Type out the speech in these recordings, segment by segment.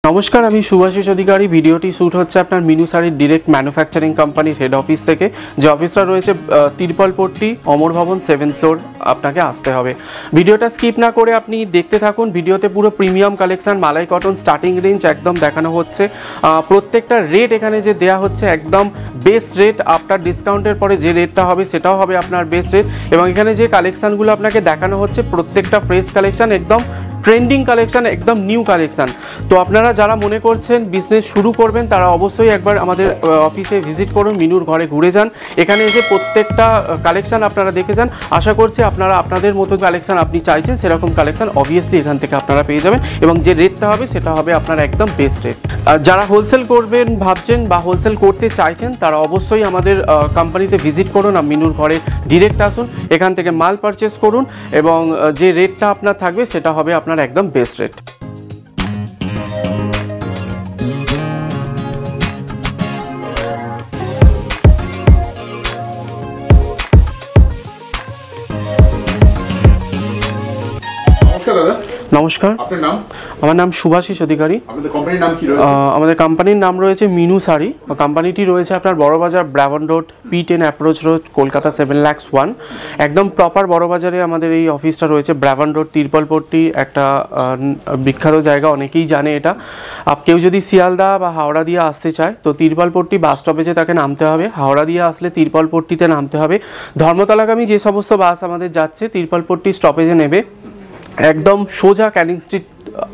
নমস্কার, আমি শুভাশিস অধিকারী। ভিডিওটি শ্যুট হচ্ছে আপনার মিনু শাড়ির ডিরেক্ট ম্যানুফ্যাকচারিং কোম্পানির হেড অফিস থেকে। যে অফিসটা রয়েছে তিরপলপট্টি অমর ভবন 7th ফ্লোর, আপনাকে আসতে হবে। ভিডিওটা স্কিপ না করে আপনি দেখতে থাকুন। ভিডিওতে পুরো প্রিমিয়াম কালেকশন মালাই কটন স্টার্টিং রেঞ্জ একদম দেখানো হচ্ছে। প্রত্যেকটা রেট এখানে যে দেওয়া হচ্ছে একদম বেস্ট রেট। আফটার ডিসকাউন্টের পরে যে রেটটা হবে সেটাও হবে আপনার বেস্ট রেট। এবং এখানে যে কালেকশানগুলো আপনাকে দেখানো হচ্ছে প্রত্যেকটা ফ্রেশ কালেকশান, একদম ট্রেন্ডিং কালেকশান, একদম নিউ কালেকশান। তো আপনারা যারা মনে করছেন বিজনেস শুরু করবেন তারা অবশ্যই একবার আমাদের অফিসে ভিজিট করুন, মিনুর ঘরে ঘুরে যান। এখানে এসে প্রত্যেকটা কালেকশান আপনারা দেখে যান। আশা করছি আপনারা আপনাদের মতো কালেকশান আপনি চাইছেন সেরকম কালেকশান অবভিয়াসলি এখান থেকে আপনারা পেয়ে যাবেন। এবং যে রেটটা হবে সেটা হবে আপনার একদম বেস্ট রেট। যারা হোলসেল করবেন ভাবছেন বা হোলসেল করতে চাইছেন তারা অবশ্যই আমাদের কোম্পানিতে ভিজিট করুন, মিনুর ঘরে ডিরেক্ট আসুন, এখান থেকে মাল পারচেস করুন এবং যে রেটটা আপনার থাকবে সেটা হবে আপনার একদম বেস্ট রেট। নমস্কার, আপনার নাম? আমার নাম শুভাশিস অধিকারী। আপনাদের কোম্পানির নাম কি রয়েছে? আমাদের কোম্পানির নাম রয়েছে মিনু শাড়ি। কোম্পানিটি রয়েছে আপনার Burrabazar Brabourne road, P10 approach road, Kolkata 7,01,000। একদম প্রপার বড়বাজারে আমাদের এই অফিসটা রয়েছে। ব্রাভন রোড তিরপলপট্টি একটা বিখ্যাত জায়গা, অনেকেই জানে এটা। কেউ যদি শিয়ালদা বা হাওড়া দিয়ে আসতে চায় তো তিরপলপট্টি বাস স্টপেজে তাকে নামতে হবে। হাওড়া দিয়ে আসলে তিরপলপট্টিতে নামতে হবে। ধর্মতলাগামী যে সমস্ত বাস আমাদের যাচ্ছে তিরপলপট্টি স্টপেজে নেবে, একদম সোজা ক্যানিং স্ট্রিট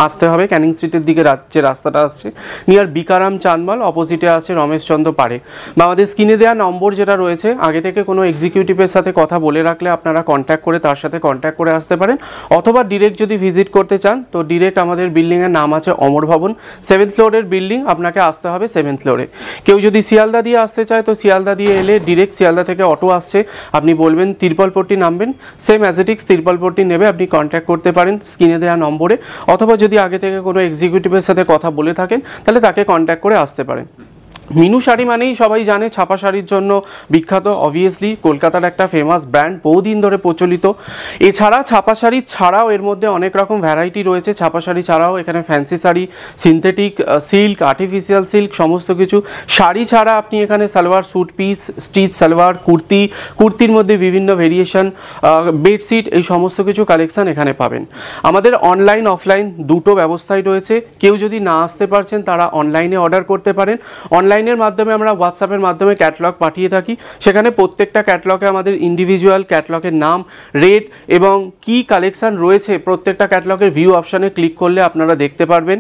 আসতে হবে। ক্যানিং স্ট্রিটের দিকে যে রাস্তাটা আসছে নিয়ার বিকারাম চাঁদমাল, অপোজিটে আছে রমেশচন্দ্র পাড়ে। বা আমাদের স্ক্রিনে দেওয়া নম্বর যেটা রয়েছে, আগে থেকে কোনো এক্সিকিউটিভের সাথে কথা বলে রাখলে আপনারা কন্ট্যাক্ট করে তার সাথে কন্ট্যাক্ট করে আসতে পারেন। অথবা ডিরেক্ট যদি ভিজিট করতে চান তো ডিরেক্ট আমাদের বিল্ডিংয়ের নাম আছে অমর ভবন, 7th ফ্লোরের বিল্ডিং, আপনাকে আসতে হবে 7th ফ্লোরে। কেউ যদি শিয়ালদা দিয়ে আসতে চায় তো শিয়ালদা দিয়ে এলে ডিরেক্ট শিয়ালদা থেকে অটো আসছে, আপনি বলবেন তিরপলপট্টি নামবেন, সেম অ্যাজেটিক্স তিরপলপট্টি নেবে, আপনি কন্ট্যাক্ট করতে পারেন স্ক্রিনে দেওয়া নম্বরে। অথবা যদি আগে থেকে কোনো এক্সিকিউটিভের সাথে কথা বলে থাকেন তাহলে তাকে কন্ট্যাক্ট করে আসতে পারেন। মিনু শাড়ি মানেই সবাই জানে ছাপা শাড়ির জন্য বিখ্যাত। অবভিয়াসলি কলকাতার একটা ফেমাস ব্র্যান্ড, বহুদিন ধরে প্রচলিত। এছাড়া ছাপা শাড়ি ছাড়াও এর মধ্যে অনেক রকম ভ্যারাইটি রয়েছে। ছাপা শাড়ি ছাড়াও এখানে fancy sari, synthetic silk, artificial silk, সমস্ত কিছু। শাড়ি ছাড়া আপনি এখানে salwar suit piece, stitch salwar, কুর্তির মধ্যে বিভিন্ন ভেরিয়েশন, বেডশিট, এই সমস্ত কিছু কালেকশান এখানে পাবেন। আমাদের অনলাইন অফলাইন দুটো ব্যবস্থাই রয়েছে। কেউ যদি না আসতে পারছেন তারা অনলাইনে অর্ডার করতে পারেন। অনলাইনের মাধ্যমে আমরা হোয়াটসঅ্যাপের মাধ্যমে ক্যাটালগ পাঠিয়ে থাকি। সেখানে প্রত্যেকটা ক্যাটালগে আমাদের ইন্ডিভিজুয়াল ক্যাটালগের নাম, রেট এবং কি কালেকশান রয়েছে প্রত্যেকটা ক্যাটালগের ভিউ অপশানে ক্লিক করলে আপনারা দেখতে পারবেন।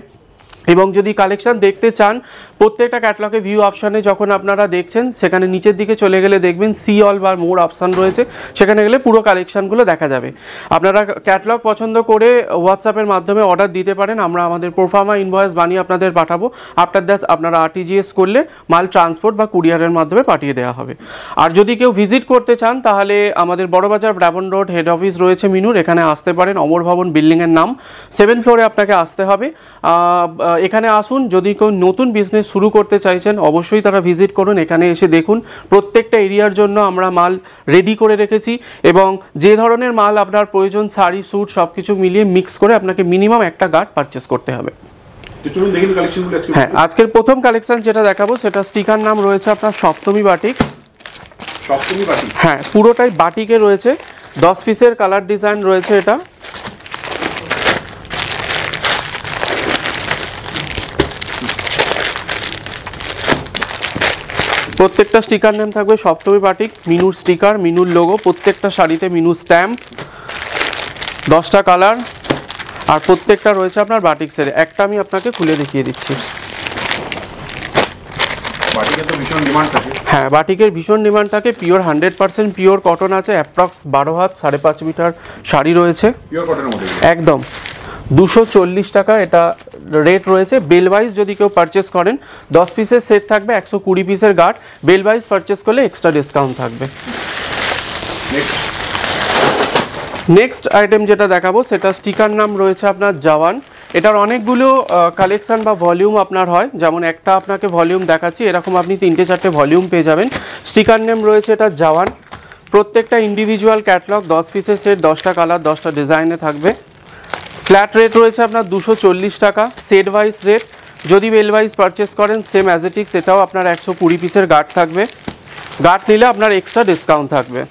এবং যদি কালেকশান দেখতে চান প্রত্যেকটা ক্যাটালগে ভিউ অপশানে যখন আপনারা দেখছেন সেখানে নিচের দিকে চলে গেলে দেখবেন সি অল বা মোর অপশান রয়েছে, সেখানে গেলে পুরো কালেকশানগুলো দেখা যাবে। আপনারা ক্যাটালগ পছন্দ করে হোয়াটসঅ্যাপের মাধ্যমে অর্ডার দিতে পারেন, আমরা আমাদের প্রোফার্মা ইনভয়েস বানিয়ে আপনাদের পাঠাবো। আফটার দ্যাট আপনারা RTGS করলে মাল ট্রান্সপোর্ট বা কুরিয়ারের মাধ্যমে পাঠিয়ে দেওয়া হবে। আর যদি কেউ ভিজিট করতে চান তাহলে আমাদের Burrabazar Brabourne road head office রয়েছে মিনুর, এখানে আসতে পারেন। অমর ভবন বিল্ডিংয়ের নাম, 7th ফ্লোরে আপনাকে আসতে হবে। এখানে আসুন। যদি কেউ নতুন বিজনেস শুরু করতে চাইছেন অবশ্যই তারা ভিজিট করুন, এখানে এসে দেখুন প্রত্যেকটা এরিয়ার জন্য আমরা মাল রেডি করে রেখেছি এবং যে ধরনের মাল আপনার প্রয়োজন শাড়ি স্যুট সব কিছু মিলিয়ে মিক্স করে আপনাকে মিনিমাম একটা গার্ড পারচেস করতে হবে। হ্যাঁ, আজকের প্রথম কালেকশন যেটা দেখাবো সেটা স্টিকার নাম রয়েছে আপনার সপ্তমী বাটিক। হ্যাঁ, পুরোটাই বাটিকে রয়েছে, 10 পিসের কালার ডিজাইন রয়েছে। এটা প্রত্যেকটা স্টিকার নেম থাকবে সপ্তমী বাটিক, মিনুর স্টিকার, মিনুর লোগো, প্রত্যেকটা শাড়িতে মিনু স্ট্যাম্প, 10টা কালার, আর প্রত্যেকটা রয়েছে আপনার বাটিক্সের। একটা আমি আপনাকে খুলে দেখিয়ে দিচ্ছি। হ্যাঁ, বাটিকের ভীষণ ডিমান্ড থাকে। পিওর 100% পিওর কটন আছে, অ্যাপ্রক্স 12 হাত 5.5 মিটার শাড়ি রয়েছে একদম। 240 টাকা এটা রেট রয়েছে। বেল ওয়াইজ যদি কেউ পারচেস করেন 10 পিসের সেট থাকবে, 120 পিসের গার্ড। বেল ওয়াইজ পারচেস করলে এক্সট্রা ডিসকাউন্ট থাকবে। নেক্সট আইটেম যেটা দেখাবো সেটা স্টিকার নাম রয়েছে আপনার জওয়ান। এটার অনেকগুলো কালেকশন বা ভলিউম আপনার হয়, যেমন একটা আপনাকে ভলিউম দেখাচ্ছি, এরকম আপনি 3-4টে ভলিউম পেয়ে যাবেন। স্টিকার নেম রয়েছে এটা জওয়ান। প্রত্যেকটা ইন্ডিভিজুয়াল ক্যাটালগ 10 পিসের সেট, 10টা কালার, 10টা ডিজাইনে থাকবে। ফ্ল্যাট রেট রয়েছে আপনার 240 টাকা। সেট ওয়াইজ রেট যদি বেল ওয়াইজ পারচেস করেন সেম অ্যাজ ইট ইজ এটাও আপনার 120 পিসের গার্ড থাকবে। গার্ড নিলে আপনার এক্সট্রা ডিসকাউন্ট থাকবে।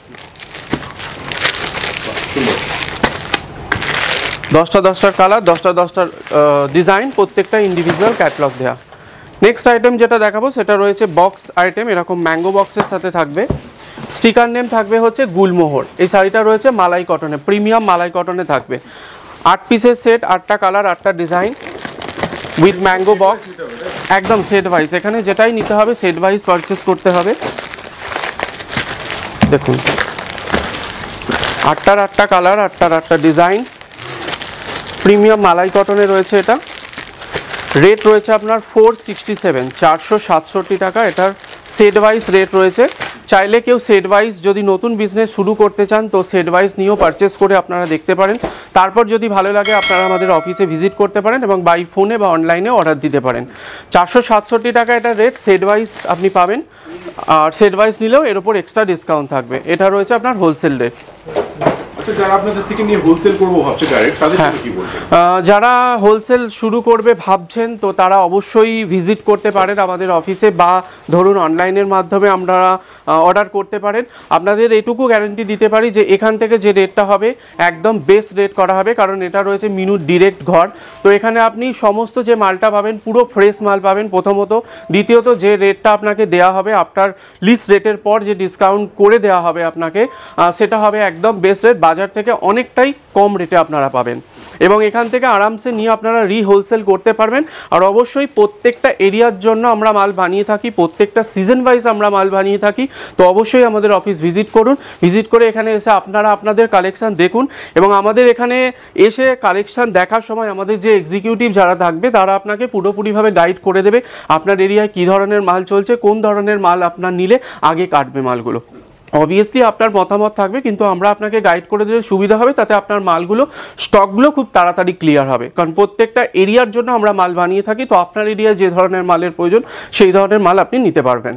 10টার কালার, 10টার ডিজাইন, প্রত্যেকটা ইন্ডিভিজুয়াল ক্যাটালগ দেওয়া। নেক্সট আইটেম যেটা দেখাবো সেটা রয়েছে বক্স আইটেম, এরকম ম্যাঙ্গো বক্সের সাথে থাকবে। স্টিকার নেম থাকবে হচ্ছে গুলমোহর। এই শাড়িটা রয়েছে মালাই কটনে, প্রিমিয়াম মালাই কটনে থাকবে। 8 পিসের সেট, 8টা কালার, 8টা ডিজাইন উইথ ম্যাঙ্গো বক্স, একদম সেট ওয়াইজ। এখানে যেটাই নিতে হবে সেট ওয়াইজ পারচেস করতে হবে। দেখুন 8টা কালার, 8টা ডিজাইন, প্রিমিয়াম মালাই কটনে রয়েছে। এটা রেট রয়েছে আপনার 467, 467 টাকা। এটার সেট ওয়াইজ রেট রয়েছে। চাইলে কেউ সেট ওয়াইজ যদি নতুন বিজনেস শুরু করতে চান তো সেট ওয়াইজ নিয়েও পারচেস করে আপনারা দেখতে পারেন। তারপর যদি ভালো লাগে আপনারা আমাদের অফিসে ভিজিট করতে পারেন এবং বাই ফোনে বা অনলাইনে অর্ডার দিতে পারেন। 467 টাকা এটা রেট, সেট ওয়াইজ আপনি পাবেন। আর সেট ওয়াইজ নিলেও এর উপর এক্সট্রা ডিসকাউন্ট থাকবে। এটা রয়েছে আপনার হোলসেল রেট। যারা আপনাদের থেকে নিয়ে হোলসেল করবো ভাবছে ডাইরেক্ট, তাদের জন্য কি বলবেন? যারা হোলসেল শুরু করবে ভাবছেন তো তারা অবশ্যই ভিজিট করতে পারেন আমাদের অফিসে, বা ধরুন অনলাইনের মাধ্যমে আমরা অর্ডার করতে পারেন। আপনাদের এটুকু গ্যারান্টি দিতে পারি যে এখান থেকে যে রেটটা হবে একদম বেস্ট রেট করা হবে, কারণ এটা রয়েছে মিনুর ডিরেক্ট ঘর। তো এখানে আপনি সমস্ত যে মালটা পাবেন পুরো ফ্রেশ মাল পাবেন প্রথমত। দ্বিতীয়ত যে রেটটা আপনাকে দেওয়া হবে আফটার লিস্ট রেটের পর যে ডিসকাউন্ট করে দেওয়া হবে আপনাকে, সেটা হবে একদম বেস্ট রেট। বাজার থেকে অনেকটাই কম রেটে আপনারা পাবেন এবং এখান থেকে আরামসে নিয়ে আপনারা হোলসেল করতে পারবেন। আর অবশ্যই প্রত্যেকটা এরিয়ার জন্য আমরা মাল বানিয়ে থাকি, প্রত্যেকটা সিজন ওয়াইজ আমরা মাল বানিয়ে থাকি। তো অবশ্যই আমাদের অফিস ভিজিট করুন, ভিজিট করে এখানে এসে আপনারা আপনাদের কালেকশান দেখুন এবং আমাদের এখানে এসে কালেকশান দেখার সময় আমাদের যে এক্সিকিউটিভ যারা থাকবে তারা আপনাকে পুরোপুরিভাবে গাইড করে দেবে আপনার এরিয়ায় কী ধরনের মাল চলছে, কোন ধরনের মাল আপনার নিলে আগে কাটবে মালগুলো। অবভিয়াসলি আপনার মতামত থাকবে, কিন্তু আমরা আপনাকে গাইড করে দিলে সুবিধা হবে, তাতে আপনার মালগুলো স্টকগুলো খুব তাড়াতাড়ি ক্লিয়ার হবে। কারণ প্রত্যেকটা এরিয়ার জন্য আমরা মাল বানিয়ে থাকি। তো আপনার এরিয়ায় যে ধরনের মালের প্রয়োজন সেই ধরনের মাল আপনি নিতে পারবেন।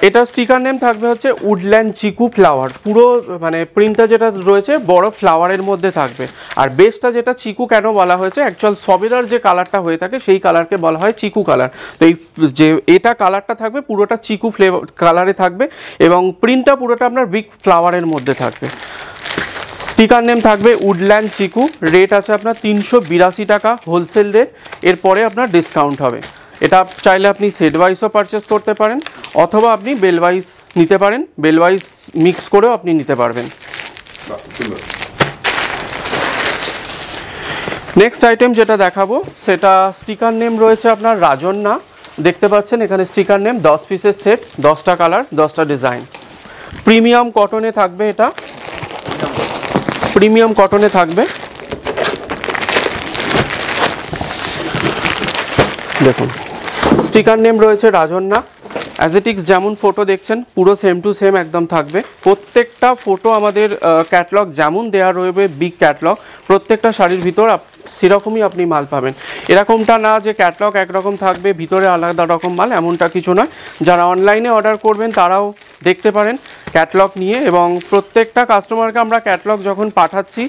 এটা স্টিকার নেম থাকবে হচ্ছে উডল্যান্ড চিকু ফ্লাওয়ার। পুরো মানে প্রিন্টটা যেটা রয়েছে বড় ফ্লাওয়ারের মধ্যে থাকবে। আর বেসটা যেটা চিকু কেন বলা হয়েছে, অ্যাকচুয়াল সবেরার যে কালারটা হয়ে থাকে সেই কালারকে বলা হয় চিকু কালার। তো এই যে এটা কালারটা থাকবে পুরোটা চিকু ফ্লেভার কালারে থাকবে এবং প্রিন্টটা পুরোটা আপনার বিগ ফ্লাওয়ারের মধ্যে থাকবে। স্টিকার নেম থাকবে উডল্যান্ড চিকু। রেট আছে আপনার 382 টাকা হোলসেল রেট। এরপরে আপনার ডিসকাউন্ট হবে। এটা চাইলে আপনি সেট ওয়াইজও পারচেস করতে পারেন অথবা আপনি বেল ওয়াইজ নিতে পারেন, বেল ওয়াইজ মিক্স করেও আপনি নিতে পারবেন। নেক্সট আইটেম যেটা দেখাবো সেটা স্টিকার নেম রয়েছে আপনার রাজন্যা। দেখতে পাচ্ছেন এখানে স্টিকার নেম 10 পিসের সেট, 10টা কালার, 10টা ডিজাইন। প্রিমিয়াম কটনে থাকবে, এটা প্রিমিয়াম কটনে থাকবে। দেখুন স্টিকার নেম রয়েছে রাজন্যা। অ্যাজেটিক্স যেমন ফটো দেখছেন পুরো সেম টু সেম একদম থাকবে। প্রত্যেকটা ফটো আমাদের ক্যাটলগ যেমন দেওয়া রয়েছে বিগ ক্যাটলগ, প্রত্যেকটা শাড়ির ভিতর সেরকমই আপনি মাল পাবেন। এরকমটা না যে ক্যাটলগ একরকম থাকবে ভিতরে আলাদা রকম মাল, এমনটা কিছু নয়। যারা অনলাইনে অর্ডার করবেন তারাও দেখতে পারেন ক্যাটলগ নিয়ে। এবং প্রত্যেকটা কাস্টমারকে আমরা ক্যাটলগ যখন পাঠাচ্ছি,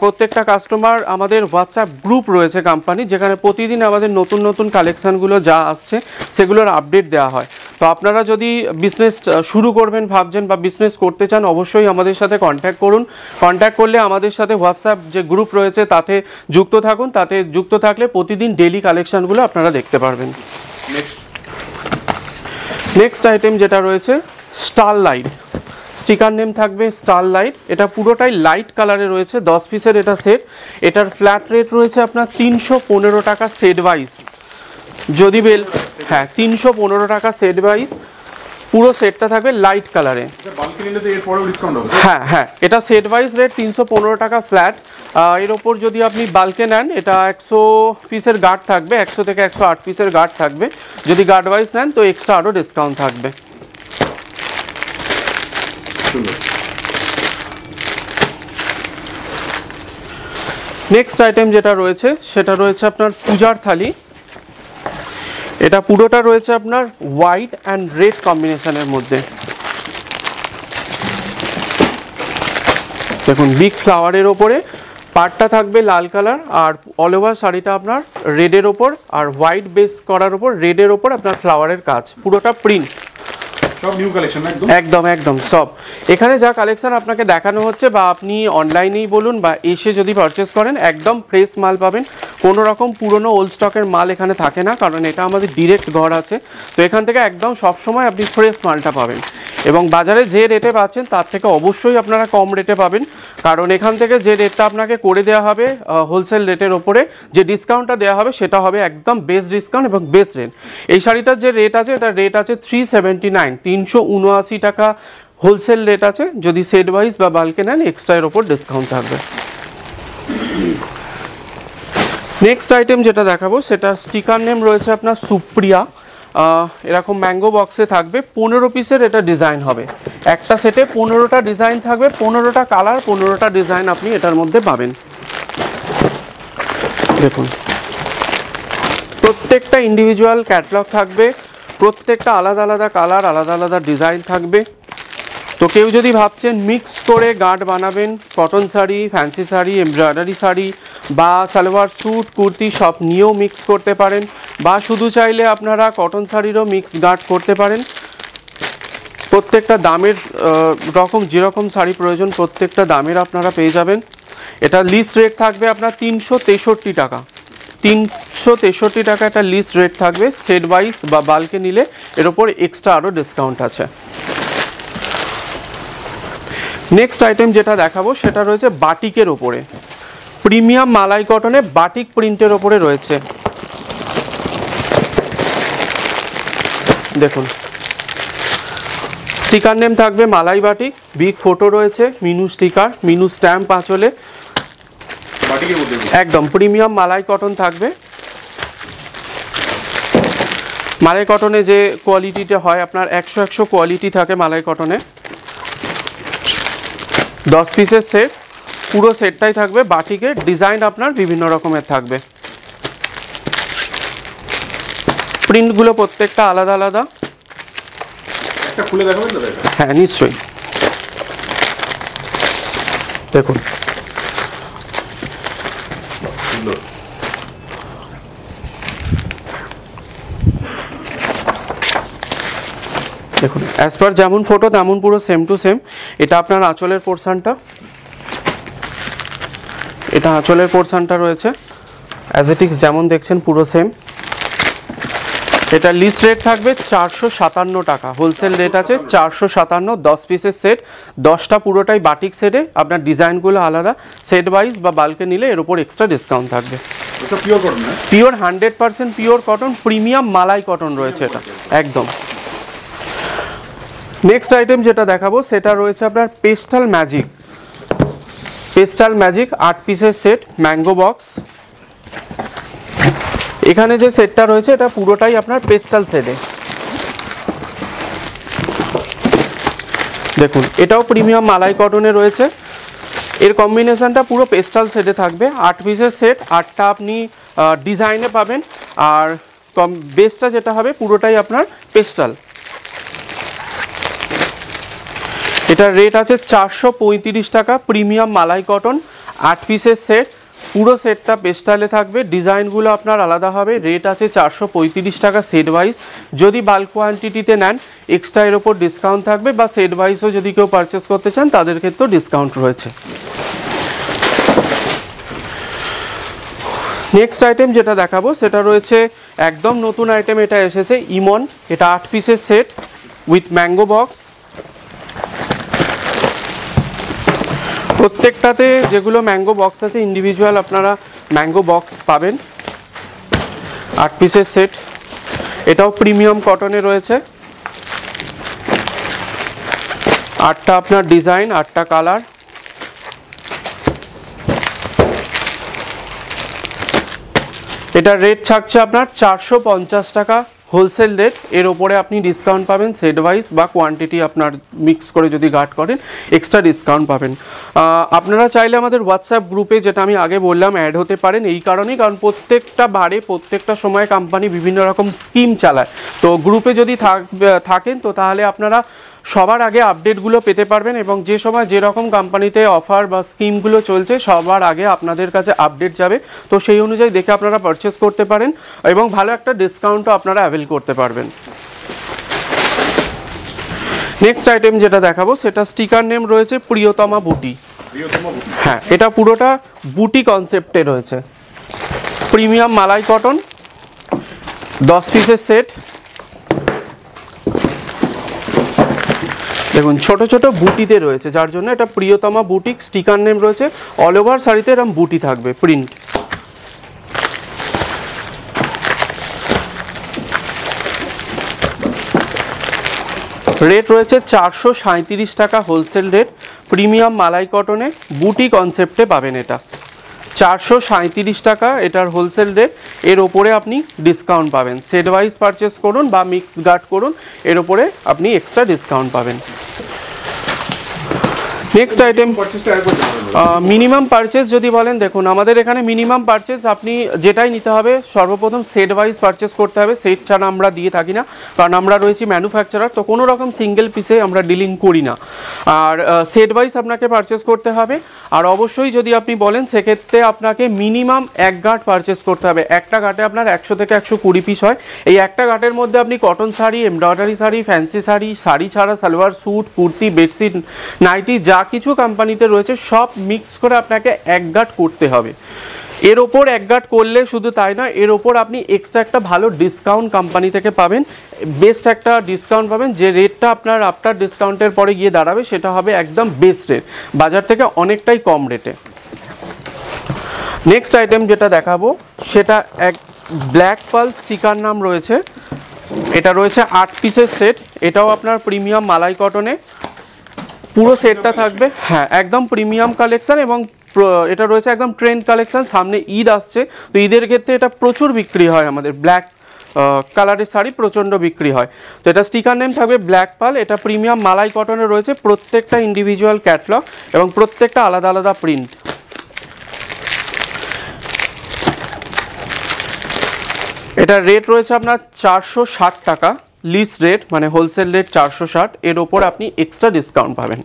প্রত্যেকটা কাস্টমার আমাদের হোয়াটসঅ্যাপ গ্রুপ রয়েছে কোম্পানি, যেখানে প্রতিদিন আমাদের নতুন নতুন কালেকশানগুলো যা আসছে সেগুলোর আপডেট দেওয়া হয়। তো আপনারা যদি বিজনেস শুরু করবেন ভাবছেন বা বিজনেস করতে চান অবশ্যই আমাদের সাথে কন্ট্যাক্ট করুন। কন্ট্যাক্ট করলে আমাদের সাথে হোয়াটসঅ্যাপ যে গ্রুপ রয়েছে তাতে যুক্ত থাকুন। তাতে যুক্ত থাকলে প্রতিদিন ডেইলি কালেকশানগুলো আপনারা দেখতে পারবেন। নেক্সট আইটেম যেটা রয়েছে স্টার লাইট। স্টিকার নেম থাকবে স্টার লাইট। এটা পুরোটাই লাইট কালারে রয়েছে, 10 পিসের এটা সেট। এটার ফ্ল্যাট রেট রয়েছে আপনার 315 টাকা সেট ওয়াইজ। যদি বেল 315 টাকা সেট ওয়াইজ। পুরো সেটটা থাকবে লাইট কালারে। হ্যাঁ এটা সেট ওয়াইজ রেট 315 টাকা ফ্ল্যাট। এর ওপর যদি আপনি বাল্কে নেন এটা 100 পিসের গার্ড থাকবে, 100 থেকে 108 পিসের গার্ড থাকবে। যদি গার্ড ওয়াইজ নেন তো এক্সট্রা আরও ডিসকাউন্ট থাকবে। নেক্সট আইটেম যেটা রয়েছে সেটা রয়েছে আপনার পূজার থালি। এটা পুরোটা রয়েছে আপনার হোয়াইট অ্যান্ড রেড কম্বিনেশনের মধ্যে। দেখুন বিগ ফ্লাওয়ারের ওপরে পাড়টা থাকবে লাল কালার, আর অল ওভার শাড়িটা আপনার রেডের ওপর আর হোয়াইট বেস করার ওপর রেডের ওপর আপনার ফ্লাওয়ারের কাজ, পুরোটা প্রিন্ট। সব নিউ কালেকশন একদম একদম একদম সব। এখানে যা কালেকশন আপনাকে দেখানো হচ্ছে, বা আপনি অনলাইনেই বলুন বা এসে যদি পারচেস করেন, একদম ফ্রেশ মাল পাবেন। কোনো রকম পুরনো ওল্ড স্টকের মাল এখানে থাকে না, কারণ এটা আমাদের ডিরেক্ট ঘর আছে। তো এখান থেকে একদম সবসময় আপনি ফ্রেশ মালটা পাবেন, এবং বাজারে যে রেটে পাচ্ছেন তার থেকে অবশ্যই আপনারা কম রেটে পাবেন, কারণ এখান থেকে যে রেটটা আপনাকে করে দেওয়া হবে হোলসেল রেটের ওপরে, যে ডিসকাউন্টটা দেওয়া হবে সেটা হবে একদম বেস্ট ডিসকাউন্ট এবং বেস্ট রেট। এই শাড়িটার যে রেট আছে, এটা রেট আছে 379, 379 টাকা হোলসেল রেট আছে। যদি সেট ওয়াইজ বা বাল্কে নেন, এক্সট্রা এর ওপর ডিসকাউন্ট থাকবে। নেক্সট আইটেম যেটা দেখাবো, সেটা স্টিকার নেম রয়েছে আপনার সুপ্রিয়া। এরকম ম্যাঙ্গো বক্সে থাকবে, 15 পিসের এটা ডিজাইন হবে। একটা সেটে 15টা ডিজাইন থাকবে, 15টা কালার, 15টা ডিজাইন আপনি এটার মধ্যে পাবেন। দেখুন, প্রত্যেকটা ইন্ডিভিজুয়াল ক্যাটালগ থাকবে, প্রত্যেকটা আলাদা আলাদা কালার, আলাদা আলাদা ডিজাইন থাকবে। তো কেউ যদি ভাবছেন মিক্স করে গার্ড বানাবেন, cotton sari, fancy sari, embroidery sari বা সালোয়ার স্যুট, কুর্তি সব নিয়েও মিক্স করতে পারেন, বা শুধু চাইলে আপনারা কটন শাড়িরও মিক্স গার্ড করতে পারেন। প্রত্যেকটা দামের রকম, যেরকম শাড়ি প্রয়োজন প্রত্যেকটা দামের আপনারা পেয়ে যাবেন। এটা লিস্ট রেট থাকবে আপনার 363 টাকা। 363 টাকা একটা লিস্ট রেট থাকবে। সেট ওয়াইজ বা বাল্কে নিলে এর ওপর এক্সট্রা আরও ডিসকাউন্ট আছে। নেক্সট আইটেম যেটা দেখাবো, সেটা রয়েছে বাটিকের ওপরে, প্রিমিয়াম মালাই কটনে বাটিক প্রিন্টের ওপরে রয়েছে। দেখুন, স্টিকার নেম থাকবে মালাই বাটিক, বিগ ফটো রয়েছে, মিনু স্টিকার, মিনু স্ট্যাম্প আঁচলে, একদম প্রিমিয়াম মালাই কটন থাকবে। মালাই কটনে যে কোয়ালিটিটা হয় আপনার 100 কোয়ালিটি থাকে মালাই কটনে। 10 পিসের সেট, পুরো সেটটাই থাকবে বাটিকের। ডিজাইন আপনার বিভিন্ন রকমের থাকবে, প্রিন্টগুলো প্রত্যেকটা আলাদা আলাদা। খুলে দেখাবেন তো? হ্যাঁ, নিশ্চয়ই। দেখুন, দেখুন অ্যাজ পার যেমন ফটো তেমন পুরো সেম টু সেম। এটা আপনার আঁচলের পোর্শনটা, এটা আঁচলের পোর্শনটা রয়েছে অ্যাজ ইট ইজ যেমন দেখছেন পুরো সেম। এটা লিস্ট রেট থাকবে 457 টাকা, হোলসেল রেট আছে 457। 10 পিসের সেট, 10টা পুরোটাই বাটিক সেটে। আপনার ডিজাইনগুলো আলাদা, সেট ওয়াইজ বা বাল্কে নিলে এর উপর এক্সট্রা ডিসকাউন্ট থাকবে। এটা পিওর কটন না? পিওর 100% পিওর কটন, প্রিমিয়াম মালাই কটন রয়েছে এটা একদম। নেক্সট আইটেম যেটা দেখাবো, সেটা রয়েছে আপনার পেস্টাল ম্যাজিক। পেস্টাল ম্যাজিক 8 পিসের সেট, ম্যাঙ্গো বক্স। এখানে যে সেটটা রয়েছে এটা পুরোটাই আপনার পেস্টাল সেটে। দেখুন, এটাও প্রিমিয়াম মালাই কটনে রয়েছে। এর কম্বিনেশনটা পুরো পেস্টাল সেটে থাকবে। 8 পিসের সেট, 8টা আপনি ডিজাইনে পাবেন, আর বেসটা যেটা হবে পুরোটাই আপনার পেস্টাল। এটার রেট আছে 435 টাকা, প্রিমিয়াম মালাই কটন, 8 পিসের সেট। পুরো সেটটা পেস্টালে থাকবে, ডিজাইনগুলো আপনার আলাদা হবে। রেট আছে 435 টাকা সেট ওয়াইজ। যদি বাল্ক কোয়ান্টিটিতে নেন এক্সট্রা এর ওপর ডিসকাউন্ট থাকবে, বা সেট ওয়াইজও যদি কেউ পারচেস করতে চান তাদের ক্ষেত্রেও ডিসকাউন্ট রয়েছে। নেক্সট আইটেম যেটা দেখাবো, সেটা রয়েছে একদম নতুন আইটেম। এটা এসেছে ইমন, এটা 8 পিসের সেট উইথ ম্যাঙ্গো বক্স। প্রত্যেকটাতে যেগুলো ম্যাঙ্গো বক্স আছে ইন্ডিভিজুয়াল আপনারা ম্যাঙ্গো বক্স পাবেন। 8 পিসের সেট, এটাও প্রিমিয়াম কটনে রয়েছে। 8টা আপনার ডিজাইন, 8টা কালার। এটার রেট থাকছে আপনার 450 টাকা হোলসেল রেট। এর ওপরে আপনি ডিসকাউন্ট পাবেন সেট ওয়াইজ বা কোয়ান্টিটি আপনার মিক্স করে যদি গার্ড করেন এক্সট্রা ডিসকাউন্ট পাবেন। আপনারা চাইলে আমাদের হোয়াটসঅ্যাপ গ্রুপে, যেটা আমি আগে বললাম, অ্যাড হতে পারেন। এই কারণেই, কারণ প্রত্যেকটা বারে প্রত্যেকটা সময় কোম্পানি বিভিন্ন রকম স্কিম চালায়। তো গ্রুপে যদি থাকেন তো তাহলে আপনারা সবার আগে আপডেটগুলো পেতে পারবেন এবং যে সময় যেরকম কোম্পানিতে অফার বা স্কিমগুলো চলছে সবার আগে আপনাদের কাছে আপডেট যাবে, তো সেই অনুযায়ী দেখে আপনারা পারচেস করতে পারেন এবং ভালো একটা ডিসকাউন্টও আপনারা অ্যাভেল করতে পারবেন। নেক্সট আইটেম যেটা দেখাবো সেটা স্টিকার নেম রয়েছে প্রিয়তমা বুটি। হ্যাঁ, এটা পুরোটা বুটি কনসেপ্টে রয়েছে। প্রিমিয়াম মালাই কটন, 10 পিসের সেট। দেখুন ছোট ছোট বুটিতে রয়েছে, যার জন্য এটা প্রিয়তমা বুটিক স্টিকার নেম রয়েছে। অল ওভার শাড়িতে এরকম বুটি থাকবে, প্রিন্ট। রেট রয়েছে 437 টাকা হোলসেল রেট। প্রিমিয়াম মালাই কটনে বুটি কনসেপ্টে পাবেন এটা 437 টাকা এটার হোলসেল রেট। এর ওপরে আপনি ডিসকাউন্ট পাবেন, সেট ওয়াইজ পারচেস করুন বা মিক্স গার্ড করুন, এর ওপরে আপনি এক্সট্রা ডিসকাউন্ট পাবেন। নেক্সট আইটেম মিনিমাম পারচেস যদি বলেন, দেখুন আমাদের এখানে মিনিমাম পারচেস আপনি যেটাই নিতে হবে সর্বপ্রথম সেট ওয়াইজ পারচেস করতে হবে। সেট ছাড়া আমরা দিয়ে থাকি না, কারণ আমরা রয়েছি ম্যানুফ্যাকচারার, তো কোনো রকম সিঙ্গেল পিসে আমরা ডিলিং করি না। আর সেট ওয়াইজ আপনাকে পারচেস করতে হবে। আর অবশ্যই যদি আপনি বলেন সেক্ষেত্রে আপনাকে মিনিমাম 1 গাঁট পারচেস করতে হবে। একটা গাঁটে আপনার 100 থেকে 120 পিস হয়। এই একটা গাঁটের মধ্যে আপনি cotton sari, embroidery sari, fancy sari, sari ছাড়া salwar suit, kurti, bedsheet, nighty যা কিছু কোম্পানিতে রয়েছে সব মিক্স করে আপনাকে 1 গাঁট করতে হবে। এর ওপর 1 গাঁট করলে শুধু তাই না, এর ওপর আপনি এক্সট্রা একটা ভালো ডিসকাউন্ট কোম্পানি থেকে পাবেন, বেস্ট একটা ডিসকাউন্ট পাবেন। যে রেটটা আপনার আফটার ডিসকাউন্টের পরে গিয়ে দাঁড়াবে সেটা হবে একদম বেস্ট রেট, বাজার থেকে অনেকটাই কম রেটে। নেক্সট আইটেম যেটা দেখাবো সেটা এক ব্ল্যাক পার্ল স্টিকার নাম রয়েছে। এটা রয়েছে 8 পিসের সেট। এটাও আপনার প্রিমিয়াম মালাই কটনে, পুরো সেটটা থাকবে। হ্যাঁ, একদম প্রিমিয়াম কালেকশন এবং এটা রয়েছে একদম ট্রেন্ড কালেকশন। সামনে ঈদ আসছে, তো ঈদের ক্ষেত্রে এটা প্রচুর বিক্রি হয়, আমাদের ব্ল্যাক কালারের শাড়ি প্রচণ্ড বিক্রি হয়। তো এটা স্টিকার নেম থাকবে ব্ল্যাক পার্ল। এটা প্রিমিয়াম মালাই কটনে রয়েছে, প্রত্যেকটা ইন্ডিভিজুয়াল ক্যাটলগ এবং প্রত্যেকটা আলাদা আলাদা প্রিন্ট। এটার রেট রয়েছে আপনার 460 টাকা লিস্ট রেট, মানে হোলসেল রেট 460, এর ওপর আপনি এক্সট্রা ডিসকাউন্ট পাবেন।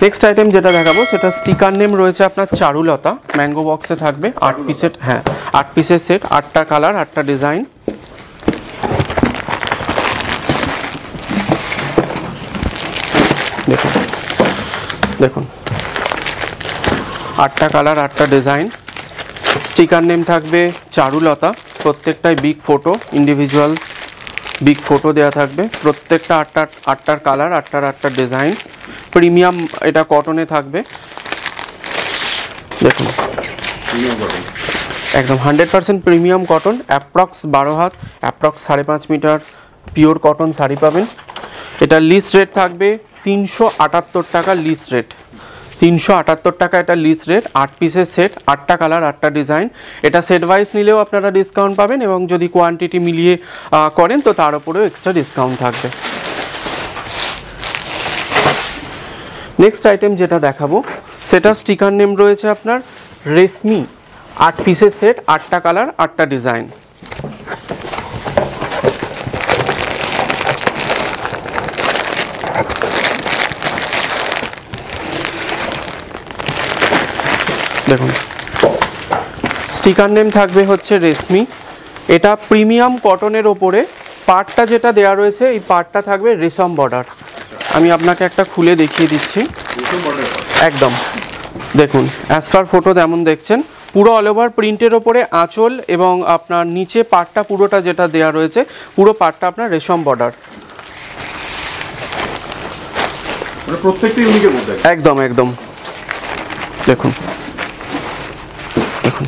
নেক্সট আইটেম যেটা দেখাবো সেটা স্টিকার নেম রয়েছে আপনার চারুলতা, ম্যাঙ্গো বক্সে থাকবে 8 পিসের। হ্যাঁ, 8 পিসের সেট, 8টা কালার, 8টা ডিজাইন। দেখুন দেখুন 8টা কালার, 8টা ডিজাইন। স্টিকার নেম থাকবে চারুলতা, প্রত্যেকটাই big photo, individual big photo দেওয়া থাকবে। প্রত্যেকটা 8টার কালার, 8টার ডিজাইন। প্রিমিয়াম এটা কটনে থাকবে। দেখুন একদম 100% প্রিমিয়াম কটন, অ্যাপ্রক্স 12 হাত, approx 5.5 metre pure cotton sari পাবেন। এটা লিস্ট রেট থাকবে 378 টাকা লিস্ট রেট। 378 টাকা এটা লিস্ট রেট। 8 পিসের সেট, 8টা কালার, 8টা ডিজাইন। এটা সেট ওয়াইজ নিলেও আপনারা ডিসকাউন্ট পাবেন এবং যদি কোয়ান্টিটি মিলিয়ে করেন তো তার উপরেও এক্সট্রা ডিসকাউন্ট থাকবে। নেক্সট আইটেম যেটা দেখাবো সেটা স্টিকার নেম রয়েছে আপনার রেশমি, 8 পিসের সেট, 8টা কালার, 8টা ডিজাইন। দেখুন স্টিকার নেম থাকবে হচ্ছে রেশমি। এটা প্রিমিয়াম কটনের ওপরে পার্টটা যেটা দেওয়া রয়েছে এই পার্টটা থাকবে রেশম বর্ডার। আমি আপনাকে একটা খুলে দেখিয়ে দিচ্ছি। একদম দেখুন অ্যাজ পার ফটো যেমন দেখছেন, পুরো অল ওভার প্রিন্টের ওপরে আঁচল এবং আপনার নিচে পার্টটা পুরোটা যেটা দেওয়া রয়েছে পুরো পার্টটা আপনার রেশম বর্ডার। একদম একদম দেখুন দেখুন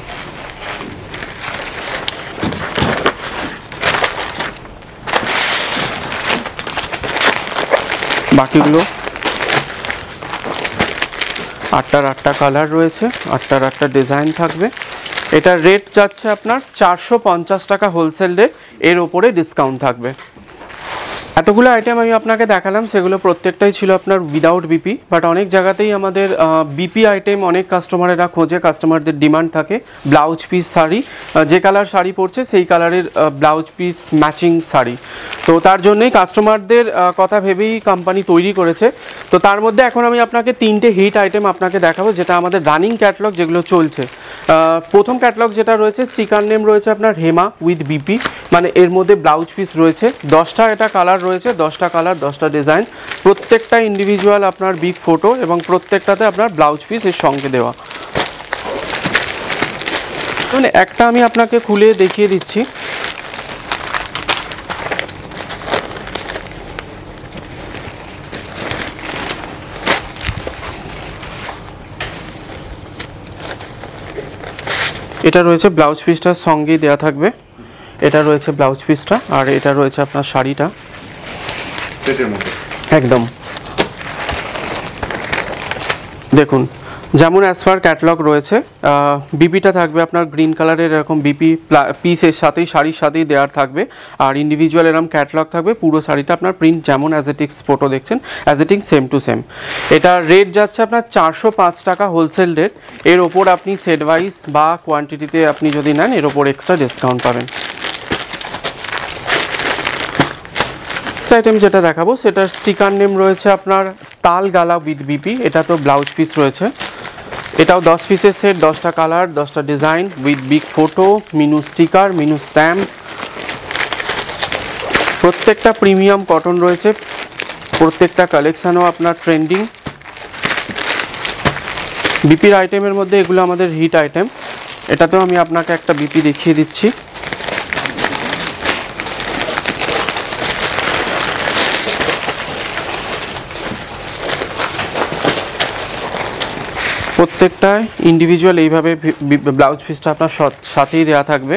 বাকিগুলো 8টা কালার রয়েছে, 8টা ডিজাইন থাকবে। এটার রেট যাচ্ছে আপনার 450 টাকা হোলসেল রেট, এর ওপরে ডিসকাউন্ট থাকবে। এতগুলো আইটেম আমি আপনাকে দেখালাম, সেগুলো প্রত্যেকটাই ছিল আপনার উইদাউট বিপি, বাট অনেক জায়গাতেই আমাদের বিপি আইটেম অনেক কাস্টমারেরা খোঁজে, কাস্টমারদের ডিমান্ড থাকে। ব্লাউজ পিস শাড়ি, যে কালার শাড়ি পরছে সেই কালারের ব্লাউজ পিস ম্যাচিং শাড়ি, তো তার জন্যই কাস্টমারদের কথা ভেবেই কোম্পানি তৈরি করেছে। তো তার মধ্যে এখন আমি আপনাকে 3টে হিট আইটেম আপনাকে দেখাবো, যেটা আমাদের রানিং ক্যাটলগ, যেগুলো চলছে। প্রথম ক্যাটলগ যেটা রয়েছে, স্টিকার নেম রয়েছে আপনার হেমা উইথ বিপি, মানে এর মধ্যে ব্লাউজ পিস রয়েছে 10টা, এটা কালার রয়েছে 10টা কালার, 10টা ডিজাইন, প্রত্যেকটা ইন্ডিভিজুয়াল আপনার বিগ ফটো এবং প্রত্যেকটাতে আপনার ব্লাউজ পিস এর সঙ্গে দেওয়া। মানে একটা আমি আপনাকে খুলে দেখিয়ে দিচ্ছি। এটা রয়েছে ব্লাউজ পিসটার সঙ্গেই দেওয়া থাকবে, এটা রয়েছে ব্লাউজ পিসটা, আর এটা রয়েছে আপনার শাড়িটা একদম। দেখুন, যেমন অ্যাজ পার ক্যাটালগ রয়েছে, বিপিটা থাকবে আপনার গ্রিন কালারের, এরকম বিপি পিসের সাথেই শাড়ির সাথেই দেওয়ার থাকবে, আর ইন্ডিভিজুয়াল এরকম ক্যাটালগ থাকবে। পুরো শাড়িটা আপনার প্রিন্ট যেমন অ্যাজেটিক্স ফটো দেখছেন, অ্যাজেটিক সেম টু সেম। এটা রেট যাচ্ছে আপনার 405 টাকা হোলসেল রেট। এর ওপর আপনি সেট ওয়াইজ বা কোয়ান্টিটিতে আপনি যদি নেন, এর ওপর এক্সট্রা ডিসকাউন্ট পাবেন। আইটেম যেটা দেখাবো, সেটার স্টিকার নেম রয়েছে আপনার তাল গালা উইথ বিপি, এটা তো ব্লাউজ পিস রয়েছে। এটাও 10 পিসের সেট, 10টা কালার, 10টা design with big photo, Minu sticker, Minu stamp. প্রত্যেকটা প্রিমিয়াম কটন রয়েছে, প্রত্যেকটা কালেকশানও আপনার ট্রেন্ডিং। বিপির আইটেমের মধ্যে এগুলো আমাদের হিট আইটেম। এটাতেও আমি আপনাকে একটা বিপি দেখিয়ে দিচ্ছি। প্রত্যেকটায় ইন্ডিভিজুয়াল এইভাবে ব্লাউজ পিসটা আপনার সাথেই দেওয়া থাকবে,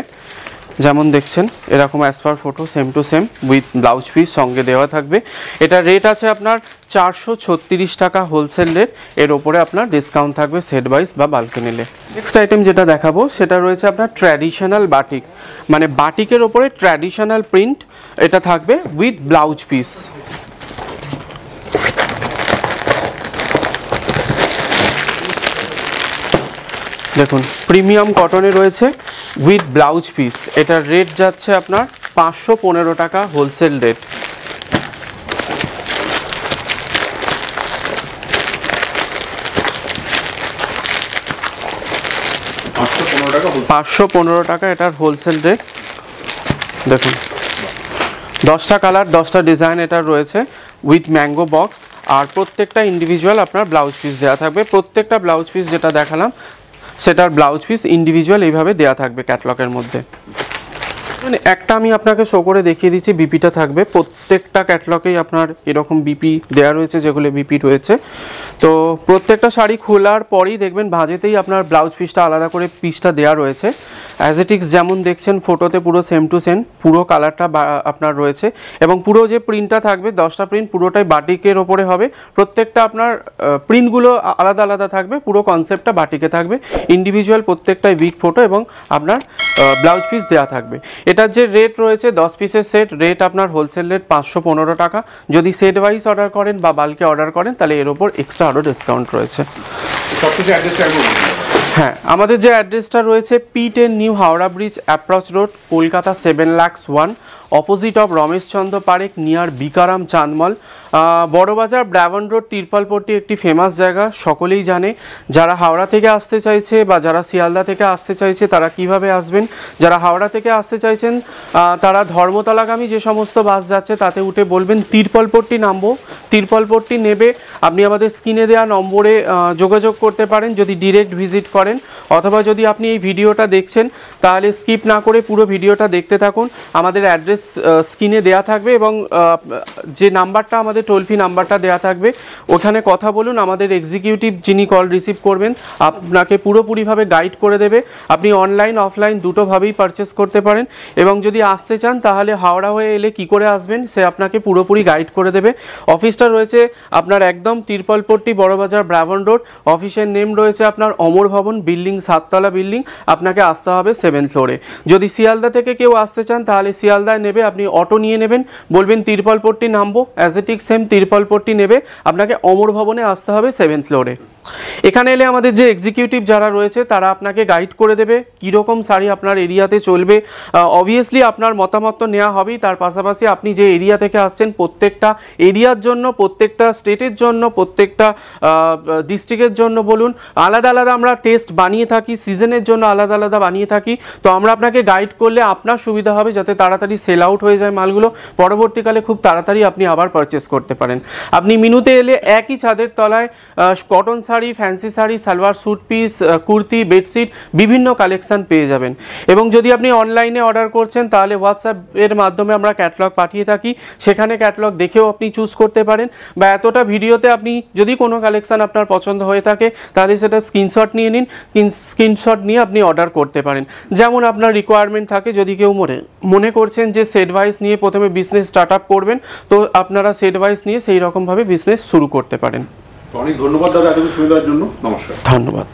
যেমন দেখছেন এরকম as per photo same to same with blouse piece সঙ্গে দেওয়া থাকবে। এটা রেট আছে আপনার 436 টাকা হোলসেল রেট। এর ওপরে আপনার ডিসকাউন্ট থাকবে সেট ওয়াইজ বা বাল্কে নিলে। নেক্সট আইটেম যেটা দেখাবো, সেটা রয়েছে আপনার ট্র্যাডিশনাল বাটিক, মানে বাটিকের ওপরে ট্র্যাডিশনাল প্রিন্ট, এটা থাকবে উইথ ব্লাউজ পিস। দেখুন, প্রিমিয়াম কটনে রয়েছে উইথ ব্লাউজ পিস। এটার রেট যাচ্ছে আপনার 515 টাকা হোলসেল রেট। টাকা এটার হোলসেল রেট। দেখুন, 10টা কালার, 10টা ডিজাইন এটার রয়েছে উইথ ম্যাঙ্গো বক্স, আর প্রত্যেকটা ইন্ডিভিজুয়াল আপনার ব্লাউজ পিস দেওয়া থাকবে। প্রত্যেকটা ব্লাউজ পিস যেটা দেখালাম, সেটার ব্লাউজ পিস ইন্ডিভিজুয়াল এইভাবে দেওয়া থাকবে ক্যাটলগের মধ্যে। মানে একটা আমি আপনাকে শো করে দেখিয়ে দিচ্ছি, বিপিটা থাকবে প্রত্যেকটা ক্যাটলগেই আপনার এরকম বিপি দেওয়া রয়েছে, যেগুলো বিপি রয়েছে। তো প্রত্যেকটা শাড়ি খোলার পরেই দেখবেন ভাঁজেতেই আপনার ব্লাউজ পিসটা আলাদা করে পিসটা দেওয়া রয়েছে। অ্যাজেটিক্স যেমন দেখছেন ফটোতে পুরো সেম টু সেম, পুরো কালারটা আপনার রয়েছে, এবং পুরো যে প্রিন্টটা থাকবে 10টা প্রিন্ট পুরোটাই বাটিকের ওপরে হবে। প্রত্যেকটা আপনার প্রিন্টগুলো আলাদা আলাদা থাকবে, পুরো কনসেপ্টটা বাটিকে থাকবে। ইন্ডিভিজুয়াল প্রত্যেকটাই বিগ ফটো এবং আপনার ব্লাউজ পিস দেওয়া থাকবে। এটার যে রেট রয়েছে 10 পিসের সেট, রেট আপনার হোলসেল রেট 515 টাকা। যদি সেট ওয়াইজ অর্ডার করেন বা বাল্কে অর্ডার করেন, তাহলে এর ওপর এক্সট্রা আরও ডিসকাউন্ট রয়েছে। হ্যাঁ, আমাদের যে অ্যাড্রেসটা রয়েছে P10 new Howrah bridge approach road, Kolkata 7,01,000, opposite of Rameshchandra Parekh, near Bikaram Chandmal, Burrabazar, Brabourne road, Tirpalpatti একটি ফেমাস জায়গা, সকলেই জানে। যারা হাওড়া থেকে আসতে চাইছে বা যারা শিয়ালদা থেকে আসতে চাইছে, তারা কিভাবে আসবেন? যারা হাওড়া থেকে আসতে চাইছেন, তারা ধর্মতলাগামী যে সমস্ত বাস যাচ্ছে তাতে উঠে বলবেন তিরপালপট্টি নামবো। তিরপালপট্টি নেবে আপনি আমাদের স্ক্রিনে দেওয়া নম্বরে যোগাযোগ করতে পারেন যদি ডিরেক্ট ভিজিট করেন, অথবা যদি আপনি এই ভিডিওটা দেখছেন তাহলে স্কিপ না করে পুরো ভিডিওটা দেখতে থাকুন। আমাদের অ্যাড্রেস স্ক্রিনে দেওয়া থাকবে এবং যে নাম্বারটা আমাদের টোল ফ্রি নাম্বারটা দেওয়া থাকবে, ওখানে কথা বলুন। আমাদের এক্সিকিউটিভ যিনি কল রিসিভ করবেন আপনাকে পুরোপুরিভাবে গাইড করে দেবে। আপনি অনলাইন অফলাইন দুটোভাবেই পারচেস করতে পারেন, এবং যদি আসতে চান তাহলে হাওড়া হয়ে এলে কি করে আসবেন সে আপনাকে পুরোপুরি গাইড করে দেবে। অফিসটা রয়েছে আপনার একদম তিরপালপট্টি, বড়বাজার, ব্রাভন রোড। অফিসের নেম রয়েছে আপনার অমর ভবন। ভবন, বিল্ডিং 7তলা বিল্ডিং, আপনাকে আসতে হবে 7th ফ্লোরে। যদি শিয়ালদা থেকে কেউ আসতে চান তাহলে শিয়ালদায় নেবে, আপনি অটো নিয়ে নেবেন, বলবেন তিরপলপট্টি নামবো, অ্যাজ এ ঠিক সেম তিরপলপট্টি নেবে, আপনাকে অমর ভবনে আসতে হবে 7th ফ্লোরে। এখানে এলে আমাদের যে এক্সিকিউটিভ যারা রয়েছে তারা আপনাকে গাইড করে দেবে কীরকম শাড়ি আপনার এরিয়াতে চলবে। অবভিয়াসলি আপনার মতামত তো নেওয়া হবেই, তার পাশাপাশি আপনি যে এরিয়া থেকে আসছেন প্রত্যেকটা এরিয়ার জন্য, প্রত্যেকটা স্টেটের জন্য, প্রত্যেকটা ডিস্ট্রিক্টের জন্য বলুন, আলাদা আলাদা আমরা টেস্ট বানিয়ে থাকি, সিজনের জন্য আলাদা আলাদা বানিয়ে থাকি। তো আমরা আপনাকে গাইড করলে আপনার সুবিধা হবে, যাতে তাড়াতাড়ি সেল আউট হয়ে যায় মালগুলো, পরবর্তীকালে খুব তাড়াতাড়ি আপনি আবার পারচেস করতে পারেন। আপনি মিনুতে এলে একই ছাদের তলায় cotton sari, fancy sari, salwar suit piece, kurti, bedsheet বিভিন্ন কালেকশন পেয়ে যাবেন। এবং যদি আপনি অনলাইনে অর্ডার করছেন তাহলে হোয়াটসঅ্যাপের মাধ্যমে আমরা ক্যাটালগ পাঠিয়ে থাকি, সেখানে ক্যাটালগ দেখেও আপনি চুজ করতে পারেন, বা এতটা ভিডিওতে আপনি যদি কোনো কালেকশন আপনার পছন্দ হয়ে থাকে তাহলে সেটা স্ক্রিনশট নিয়ে নিন, স্ক্রিনশট নিয়ে আপনি অর্ডার করতে পারেন। যেমন আপনার রিকোয়ারমেন্ট থাকে, যদি কেউ মনে করছেন যে সেট ওয়াইজ নিয়ে প্রথমে বিজনেস স্টার্ট আপ করবেন, তো আপনারা সেট ওয়াইজ নিয়ে সেই রকমভাবে বিজনেস শুরু করতে পারেন। অনেক ধন্যবাদ দাদা এতটুকু সুবিধার জন্য। নমস্কার। ধন্যবাদ।